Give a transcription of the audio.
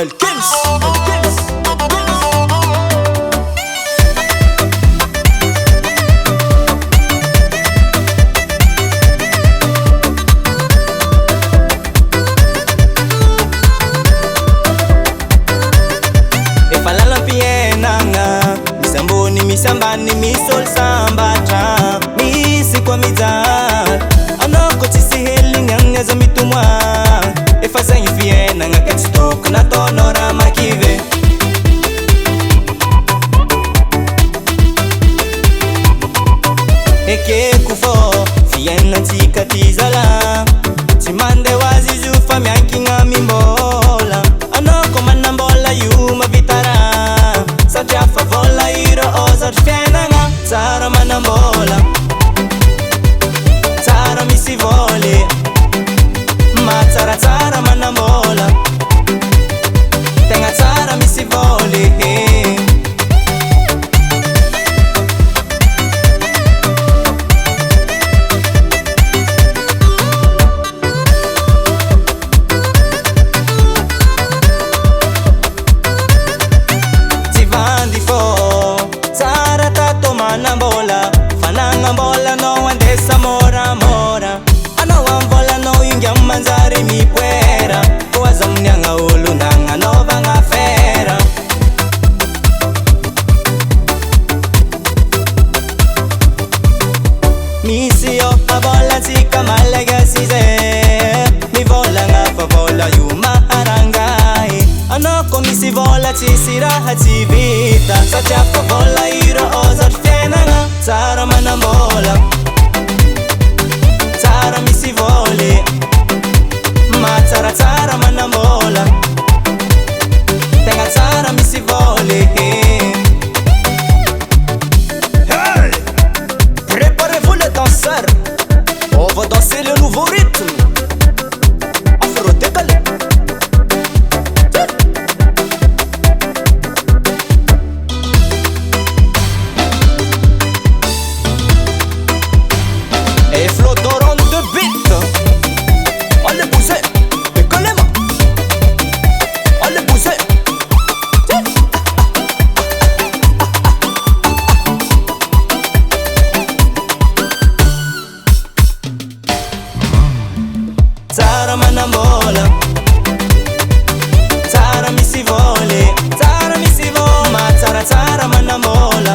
الكنس Efalala pienanga misamboni misambani misol sambatra misi kwa mizal anako tisiheli ngangaza mitumwa efazanyi pienanga ketstok na tonora makive eke kufo fiena tikatizala timande wazizu famyankinga mimbola anako manambola yuma vitara Saja favola iro ozar fienanga Zara manambola Zara misi vole Ma zara manambola Tenga zara misi vole Nambola, fananga mbola no andesa mora mora Ana wambola no ingia manzari mi puera Kuwaza mnyanga ulu nanga no vanga fera Misio abola zika malega size Mi vola nga favola yuma harangai Anoko misi vola tisira hativita Sacha favola iro ozar Zara manambola Zara misi vole Ma zara manambola Tenga zara misi vole Hey! Préparez-vous les danseurs On va danser le nouveau rythme Afro-décalé Et flotteront de beat On les poussait Décollez moi On les poussait Zara manambola Zara misi vole Zara misi vole Ma zara manambola